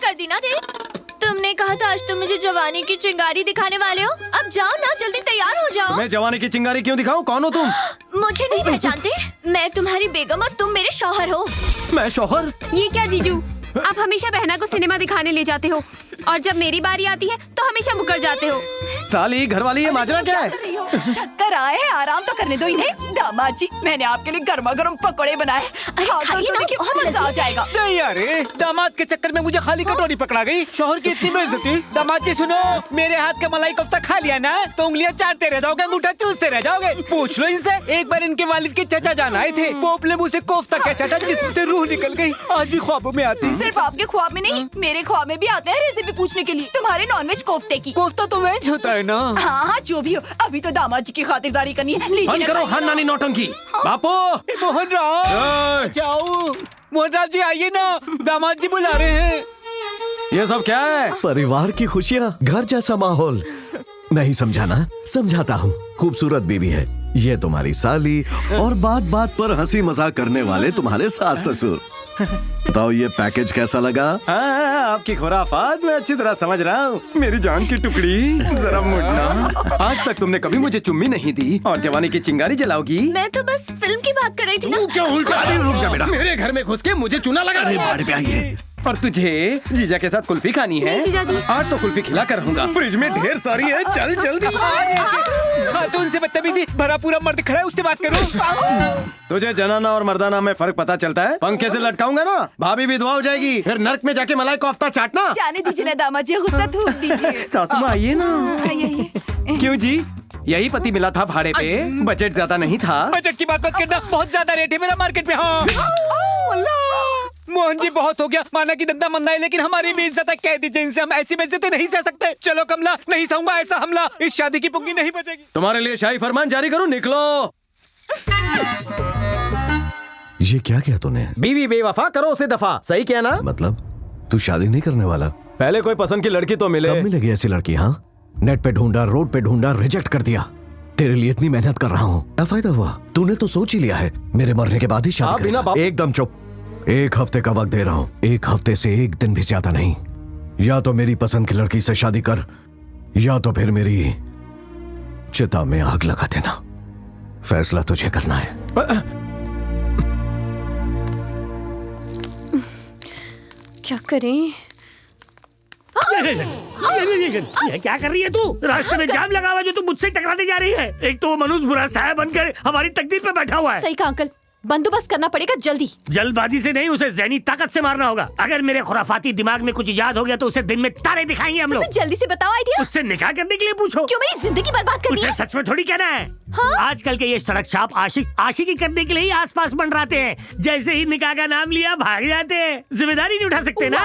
कर दी ना दे। तुमने कहा था आज तुम मुझे जवानी की चिंगारी दिखाने वाले हो। अब जाओ ना, जल्दी तैयार हो जाओ। मैं जवानी की चिंगारी क्यों दिखाऊं? कौन हो तुम? मुझे नहीं पहचानते? मैं तुम्हारी बेगम और तुम मेरे शौहर हो। मैं शौहर? ये क्या जीजू, आप हमेशा बहना को सिनेमा दिखाने ले जाते हो और जब मेरी बारी आती है तो हमेशा मुकर जाते हो। साली घर वाली, ये माजरा क्या है? थक आए हैं, आराम तो करने दो इन्हें। दामाद जी, मैंने आपके लिए गर्मा गर्म पकौड़े बनाए। खाइए ना, देखिए, बहुत मजा आ जाएगा। नहीं यारे, दामाद के चक्कर में मुझे खाली कटोरी पकड़ा गई। शौहर की इतनी बेइज्जती। दामाद जी सुनो, मेरे हाथ का मलाई कोफ्ता खा लिया ना तो उंगलियां चाटते रह जाओगे, अंगूठा चूसते रह जाओगे। पूछ लो इनसे, एक बार इनके वालिद के चचा जान आए थे, पोप ने मुझसे कोफ्ता क्या चाटा जिसमें से रूह निकल गई। आज भी ख्वाबों में आती। सिर्फ आपके ख्वाब में नहीं, मेरे ख्वाब में भी आते हैं रेसिपी पूछने के लिए तुम्हारे नॉनवेज कोफ्ते की। कोफ्ता तो वेज होता है ना। हाँ हाँ, जो भी हो, अभी तो दामाद जी की खातिरदारी करनी है। लीजिए बंद ना, करो खाइए। हाँ नानी नौटंकी। बापू मोहन राव जाओ, मोहन राव जी आइए ना, दामाद जी बुला रहे हैं। ये सब क्या है? परिवार की खुशियाँ, घर जैसा माहौल। नहीं समझा ना? समझाता हूँ। खूबसूरत बीवी है ये तुम्हारी साली और बात बात पर हंसी मजाक करने वाले तुम्हारे सास ससुर। बताओ ये पैकेज कैसा लगा? हाँ, आपकी खुराफात मैं अच्छी तरह समझ रहा हूँ। मेरी जान की टुकड़ी, जरा मुड़ना। आज तक तुमने कभी मुझे चुम्मी नहीं दी और जवानी की चिंगारी जलाओगी। मैं तो बस फिल्म की बात कर रही थी ना। तू क्यों उल्टा? रुक जा बेटा, मेरे घर में घुस के मुझे चूना लगा रही है। बाहर पे आइए। और तुझे जीजा के साथ कुल्फी खानी है? नहीं जीजा जी। आज तो कुल्फी खिला कर रहूंगा। फ्रिज में ढेर सारी है, चल जल्दी। खातून से बदतमीजी, भरा पूरा मर्द खड़ा है, उससे बात करो। तुझे जनाना और मर्दाना में फर्क पता चलता है? पंखे से लटकाऊंगा ना, भाभी विधवा हो जाएगी, फिर नर्क में जाके मलाई कोफ्ता चाटना। जाने दीजिए ना दामाद जी, गुस्सा थूक दीजिए। सासू माँ आइए ना। आइए। क्यों जी? यही पति मिला था भाड़े पे, बजट ज्यादा नहीं था। बजट की बात मत करना, बहुत ज्यादा रेट है मेरा मार्केट में। हाँ मोहन जी बहुत हो गया, माना कि धंधा मंदा है लेकिन हमारी भी इज्जत है। कह दीजिए इनसे, हम ऐसी बेइज्जती नहीं सह सकते। चलो कमला, नहीं सहूंगा ऐसा हमला, इस शादी की पुंगी नहीं बचेगी। तुम्हारे लिए शाही फरमान जारी करूं? निकलो। ये क्या किया तूने? बीवी बेवफा, करो उसे दफा। सही किया ना? मतलब तू शादी नहीं करने वाला? पहले कोई पसंद की लड़की तो मिले। कब मिलेगी ऐसी लड़की? हाँ, नेट पे ढूंढा, रोड पे ढूंढा, रिजेक्ट कर दिया। तेरे लिए इतनी मेहनत कर रहा हूँ, क्या फायदा हुआ? तूने तो सोच ही लिया है मेरे मरने के बाद ही शादी बिना करेगा। एकदम चुप। 1 हफ्ते का वक्त दे रहा हूँ, 1 हफ्ते से 1 दिन भी ज्यादा नहीं। या तो मेरी पसंद की लड़की से शादी कर, या तो फिर मेरी चिता में आग लगा देना। फैसला तुझे करना है। क्या करें? ये क्या कर रही है तू? रास्ते में जाम लगा हुआ जो तू मुझसे टकराने जा रही है। एक तो वो मनुष्य बुरा साया बनकर हमारी तकदीर पे बैठा हुआ है। सही कहा अंकल, बंदोबस्त करना पड़ेगा जल्दी। जल्दबाजी से नहीं, उसे ज़हनी ताकत से मारना होगा। अगर मेरे खुराफाती दिमाग में कुछ इजाद हो गया तो उसे दिन में तारे दिखाएंगे हम लोग। जल्दी से बताओ आइडिया। उससे निकाह करने के लिए पूछो। क्यों मेरी जिंदगी बर्बाद कर दी उसे है? सच में थोड़ी कहना है। आजकल के ये सड़क छाप आशिकी करने के लिए ही आसपास मंडराते हैं। जैसे ही निकाह का नाम लिया भाग जाते हैं। जिम्मेदारी नहीं उठा सकते ना।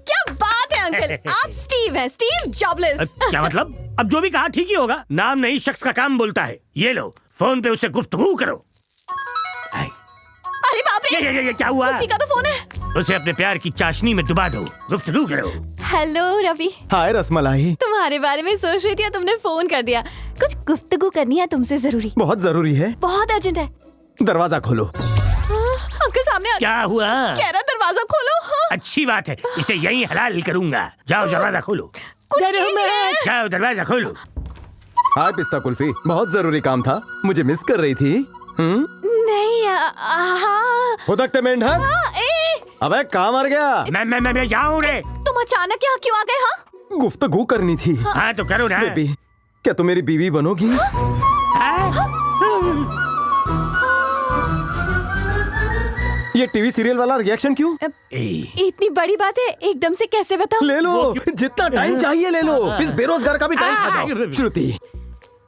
क्या बात है अंकल, आप स्टीव हैं, स्टीव जॉबलेस। क्या मतलब? अब जो भी कहा ठीक ही होगा। नाम नहीं शख्स का काम बोलता है। ये लो फोन पे उससे गुफ्तगू करो। अरे बाप रे, ये क्या हुआ? उसी का तो फोन है। उसे अपने प्यार की चाशनी में डुबा दो, गुफ्तगू करो। हेलो रवि, हाय रसमलाई। तुम्हारे बारे में सोच रही थी, तुमने फोन कर दिया। कुछ गुफ्तगू करनी है तुमसे जरूरी, बहुत जरूरी है। बहुत अर्जेंट है। दरवाजा खोलो। अंकल सामने आ। क्या हुआ? कह रहा दरवाजा खोलो। हाँ। अच्छी बात है, इसे यहीं हलाल करूंगा। जाओ दरवाजा खोलो। कुछ कीजिए। जाओ दरवाजा खोलो। हाय पिस्ता कुल्फी, बहुत जरूरी काम था। मुझे मिस कर रही थी? नहीं हाँ। खुदकते मेंढक। अबे कहाँ मर गया? मैं जाऊँ रे। तुम अचानक यहाँ क्यों आ गए? हाँ गुफ्तगू करनी थी। हाँ तो करो ना। बेबी, क्या तुम मेरी बीवी बनोगी? ये टीवी सीरियल वाला रिएक्शन क्यों? इतनी बड़ी बात है, एकदम से कैसे बताऊं? ले लो, जितना टाइम चाहिए ले लो। इस बेरोजगार का भी टाइम खा जाओ। श्रुति,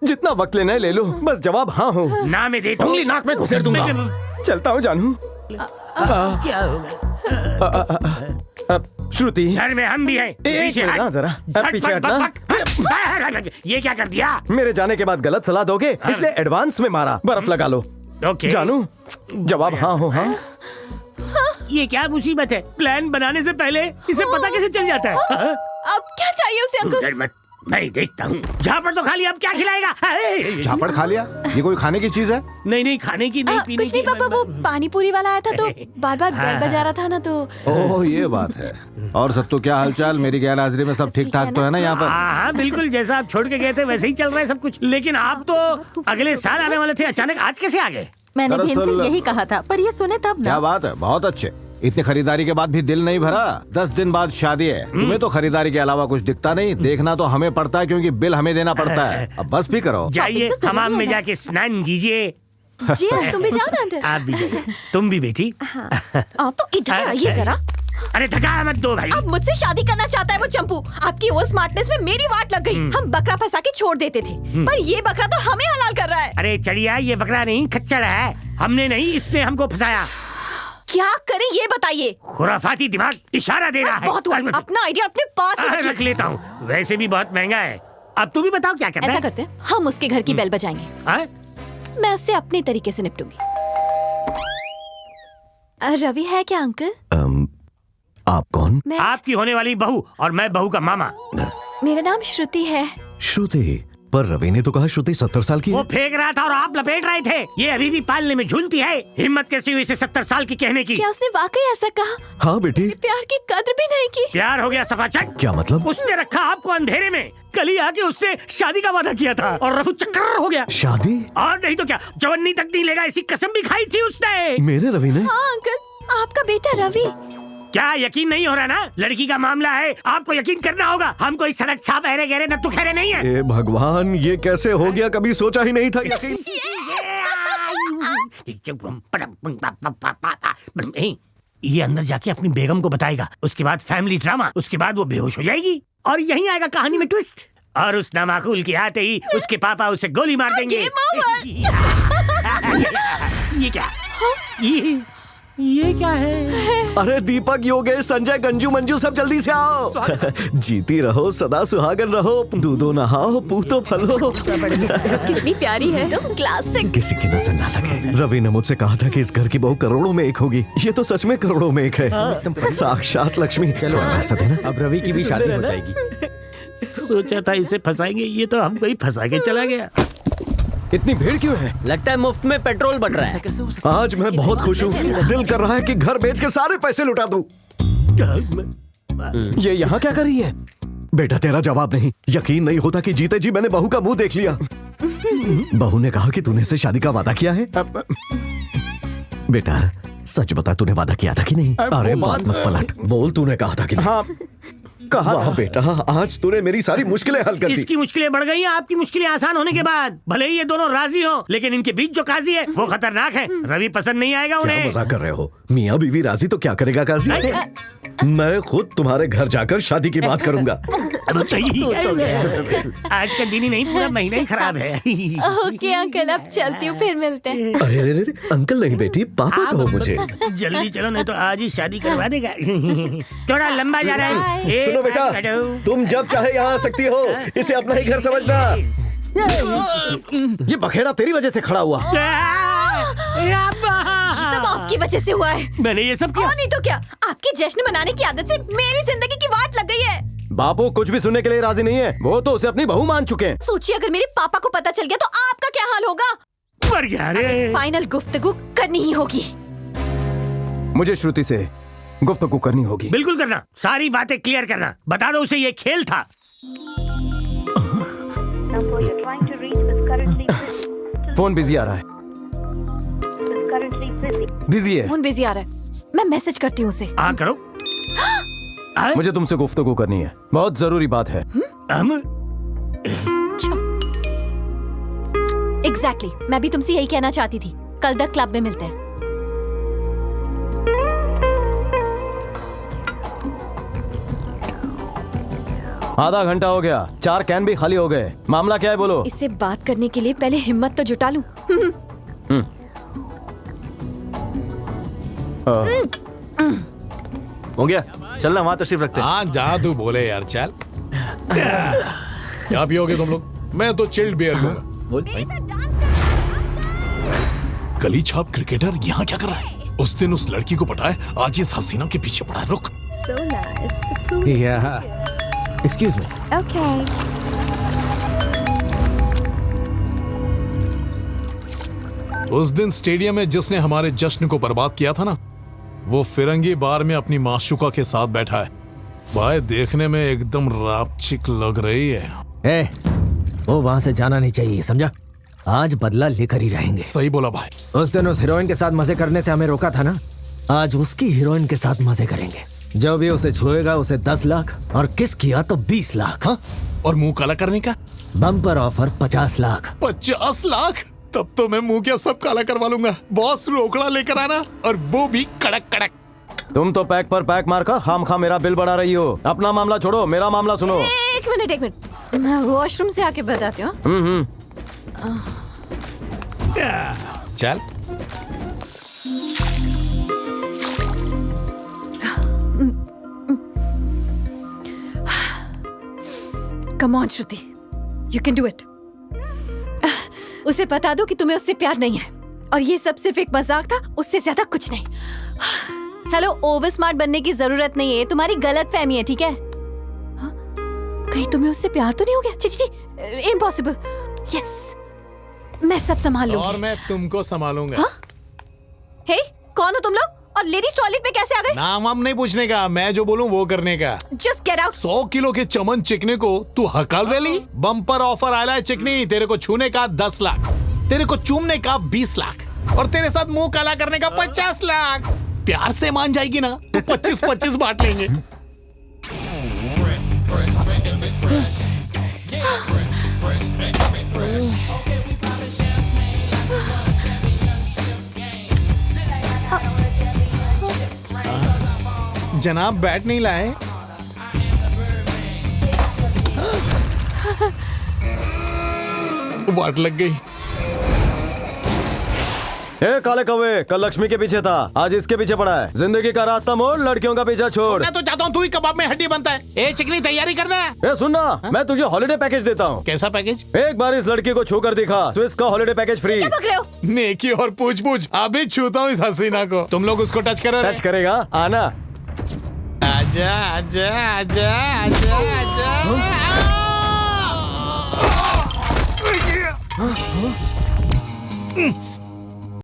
जितना वक्त लेना है ले लो, बस जवाब हाँ हो। ना मैं देता हूँ। उंगली नाक में घुसेड़ दूंगा। चलता हूँ जानू। क्या होगा? श्रुति, घर में हम भी हैं। पीछे हट। ना जरा, पीछे हटना। ये क्या कर दिया? मेरे जाने के बाद गलत सलाह दोगे, इसलिए एडवांस में मारा। बर्फ लगा लो। ओके। जानू, जवाब हाँ हो। हाँ ये क्या मुसीबत है? प्लान बनाने से पहले इसे पता कैसे चल जाता है? अब क्या चाहिए उसे अंकल? डर मत, मैं देखता हूँ। झापड़ तो खा लिया, अब क्या खिलाएगा? झापड़ खा लिया? ये कोई खाने की चीज है? नहीं नहीं, खाने की नहीं, पीने कुछ नहीं की। पापा, वो पानी पूरी वाला आया था तो बार बार बेल बजा रहा था ना तो। ओह ये बात है। और सब तो क्या हालचाल? मेरी गैर हाजिरी में सब ठीक ठाक तो है ना यहाँ पर? हाँ बिल्कुल, जैसा आप छोड़ के गए थे वैसे ही चल रहा है सब कुछ। लेकिन आप तो अगले साल आने वाले थे, अचानक आज कैसे आ गए? मैंने बहन दरअसल- से यही कहा था, पर ये सुने तब ना। क्या बात है, बहुत अच्छे। इतनी खरीदारी के बाद भी दिल नहीं भरा? 10 दिन बाद शादी है, तुम्हें तो खरीदारी के अलावा कुछ दिखता नहीं। देखना तो हमें पड़ता है क्योंकि बिल हमें देना पड़ता है। अब बस भी करो। जाइए तो जरूरी हमाम है में ना। जाके स्नान कीजिए। जी हाँ, तुम भी जाओ ना अंदर। आप भी जाइए, तुम भी बेटी। आप तो इधर आइए जरा। अरे धक्का मत दो भाई। अब मुझसे शादी करना चाहता है वो चंपू। आपकी वो स्मार्टनेस में मेरी वाट लग गई। हम बकरा फंसा के छोड़ देते थे, पर ये बकरा तो हमें हलाल कर रहा है। अरे चढ़िया, ये बकरा नहीं खच्चर है। हमने नहीं, इसने हमको फंसाया। क्या करें ये बताइए। खुराफाती दिमाग इशारा दे रहा है। बहुत हुआ, अपना आइडिया अपने पास ही रखिए। रख लेता हूँ, वैसे भी बहुत महंगा है। अब तुम भी बताओ क्या करना ऐसा है? करते हैं, हम उसके घर की बेल बजाएंगे। हाँ? मैं उससे अपने तरीके से निपटूंगी। रवि है क्या अंकल? आप कौन? मैं आपकी होने वाली बहू और मैं बहू का मामा। मेरा नाम श्रुति है। श्रुति? पर रवि ने तो कहा श्रुति 70 साल की वो है। फेंक रहा था और आप लपेट रहे थे। ये अभी भी पालने में झूलती है। हिम्मत कैसी हुई इसे 70 साल की कहने की? क्या उसने वाकई ऐसा कहा? हाँ बेटी। प्यार की कद्र भी नहीं की। प्यार हो गया सफाचक। क्या मतलब? उसने रखा आपको अंधेरे में। कल ही आके उसने शादी का वादा किया था और रफू चक्कर हो गया। शादी? और नहीं तो क्या, जवानी तक नहीं लेगा ऐसी कसम भी खाई थी उसने। मेरे रवि ने? हाँ अंकल, आपका बेटा रवि। क्या यकीन नहीं हो रहा ना? लड़की का मामला है, आपको यकीन करना होगा। हम कोई सड़क छाप अहरे गहरे नत्थु खैरे नहीं है। ए भगवान, ये कैसे हो गया? कभी सोचा ही नहीं था। यकीन। ये अंदर जाके अपनी बेगम को बताएगा, उसके बाद फैमिली ड्रामा, उसके बाद वो बेहोश हो जाएगी और यहीं आएगा कहानी में ट्विस्ट। और उस नामाकुल के आते ही उसके पापा उसे गोली मार देंगे। ये क्या? ये क्या है? अरे दीपक, योगेश, संजय, गंजू मंजू सब जल्दी से आओ। जीती रहो, सदा सुहागन रहो, दूधो नहाओ, पूतो फलो। कितनी प्यारी है तुम, क्लासिक। किसी की नजर ना लगे। रवि ने मुझसे कहा था कि इस घर की बहू करोड़ों में एक होगी। ये तो सच में करोड़ों में एक है। साक्षात लक्ष्मी। थोड़ा पैसा देना। अब रवि की भी शादी हो जाएगी। सोचा था इसे फंसाएंगे, ये तो हमको ही फंसा के चला गया। इतनी भीड़ क्यों है? लगता है मुफ्त में पेट्रोल बढ़ रहा है। आज मैं बहुत खुश हूँ। दिल कर रहा है कि घर बेच के सारे पैसे लुटा दूं। ये यहाँ क्या कर रही है? बेटा तेरा जवाब नहीं। यकीन नहीं होता कि जीते जी मैंने बहू का मुंह देख लिया। बहू ने कहा कि तूने इससे शादी का वादा किया है। बेटा सच बता, तूने वादा किया था कि नहीं? अरे बात मत पलट, बोल तूने कहा था कि नहीं? हाँ कहा वाह था। बेटा, आज तूने मेरी सारी मुश्किलें हल कर दी। इसकी मुश्किलें बढ़ गई हैं आपकी मुश्किलें आसान होने के बाद। भले ही ये दोनों राजी हो, लेकिन इनके बीच जो काजी है वो खतरनाक है। रवि पसंद नहीं आएगा क्या उन्हें। मजाक कर रहे हो? मियाँ बीवी राजी तो क्या करेगा काजी? मैं खुद तुम्हारे घर जाकर शादी की बात करूंगा। आज का दिन ही नहीं, पूरा महीना ही खराब है। ओके अंकल, अब चलती हूँ, फिर मिलते हैं। अरे अरे अरे, अंकल नहीं बेटी, पापा कहो मुझे। जल्दी चलो नहीं तो आज ही शादी करवा देगा। थोड़ा लंबा जा रहा है। एक सुनो बेटा, हाथ बढ़ाओ। तुम जब चाहे यहाँ आ सकती हो। इसे अपना ही घर समझना। ये बखेड़ा तेरी वजह से खड़ा हुआ। सब आपकी वजह से हुआ है। मैंने ये सब किया। और नहीं तो क्या, आपकी जश्न मनाने की आदत से मेरी जिंदगी की वाट लग गई है। बापू कुछ भी सुनने के लिए राजी नहीं है। वो तो उसे अपनी बहू मान चुके हैं। सोचिए अगर मेरे पापा को पता चल गया तो आपका क्या हाल होगा। मर गया रे। फाइनल गुफ्तगू करनी ही होगी। मुझे श्रुति से गुफ्तगू करनी होगी। बिल्कुल करना, सारी बातें क्लियर करना। बता दो उसे ये खेल था। number you're trying to reach is currently busy. Phone busy आ रहा है। Is currently busy. बिजी है। फोन बिजी आ रहा है, मैं मैसेज करती हूँ उसे। हाँ करो। हाँ? मुझे तुमसे गुफ्तगू करनी है, बहुत जरूरी बात है। हम एग्जैक्टली, मैं भी तुमसे यही कहना चाहती थी। कल तक क्लब में मिलते हैं। आधा घंटा हो गया, 4 कैन भी खाली हो गए। मामला क्या है बोलो? इससे बात करने के लिए पहले हिम्मत तो जुटा लूं। हो गया, चलना वहाँ तशरीफ रखते हैं। हाँ जा तू बोले यार, चल। क्या पियोगे तुम लोग? मैं तो चिल्ड बियर लूंगा। गली छाप क्रिकेटर यहाँ क्या कर रहा है? उस दिन उस लड़की को पटाया, आज इस हसीना के पीछे पड़ा है। रुक। So nice. Excuse me. Okay. उस दिन स्टेडियम में जिसने हमारे जश्न को बर्बाद किया था ना, वो फिरंगी बार में अपनी माशुका के साथ बैठा है। भाई देखने में एकदम रापचिक लग रही है। ए, वो वहाँ से जाना नहीं चाहिए, समझा? आज बदला लेकर ही रहेंगे। सही बोला भाई। उस दिन उस हीरोइन के साथ मजे करने से हमें रोका था ना, आज उसकी हीरोइन के साथ मजे करेंगे। जो भी उसे छुएगा उसे 10 लाख और किस किया तो 20 लाख। हाँ? और मुंह काला करने का बम्पर ऑफर 50 लाख। 50 लाख? तब तो मैं मुंह क्या सब काला करवा लूंगा। बॉस रोकड़ा लेकर आना, और वो भी कड़क कड़क। तुम तो पैक पर पैक मारकर खामखा मेरा बिल बढ़ा रही हो। अपना मामला छोड़ो, मेरा मामला सुनो। एक मिनट, मैं वॉशरूम से आके बताती हूँ। चल। Come on Shruti, you can do it. उसे बता दो कि तुम्हें उससे प्यार नहीं है और ये सब सिर्फ एक मजाक था, उससे ज्यादा कुछ नहीं। हेलो, ओवर स्मार्ट बनने की जरूरत नहीं है, तुम्हारी गलतफहमी है, ठीक है? हाँ? कहीं तुम्हें उससे प्यार तो नहीं हो गया? ची, इम्पॉसिबल। यस, मैं सब संभाल लूंगी। और मैं तुमको संभालूंगा। हाँ? हे, कौन हो तुम लोग और लेडीज टॉयलेट में कैसे आ गए? नाम वाम नहीं पूछने का, मैं जो बोलूं वो करने का। Just get out. 100 किलो के चमन चिकने को तू हकाल रही। बम्पर ऑफर आया है चिकनी, तेरे को छूने का 10 लाख, तेरे को चूमने का 20 लाख और तेरे साथ मुंह काला करने का 50 लाख। प्यार से मान जाएगी ना तो 25-25 बांट लेंगे। जनाब बैट नहीं लाए? वाट लग गई। ए काले कौवे, कल लक्ष्मी के पीछे था, आज इसके पीछे पड़ा है। जिंदगी का रास्ता मोड़, लड़कियों का पीछा छोड़। मैं तो चाहता हूँ तू ही कबाब में हड्डी बनता है। ए चिकनी, तैयारी करना है। ए सुनना, मैं तुझे हॉलिडे पैकेज देता हूँ। कैसा पैकेज? एक बार इस लड़की को छू कर दिखा, स्विस का हॉलिडे पैकेज फ्री। क्या बक रहे हो? नेकी और पूछ पूछ, अभी छूता हूँ इस हसीना को। तुम लोग उसको टच करो। टच करेगा? आना। आजा आजा आजा आजा आजा।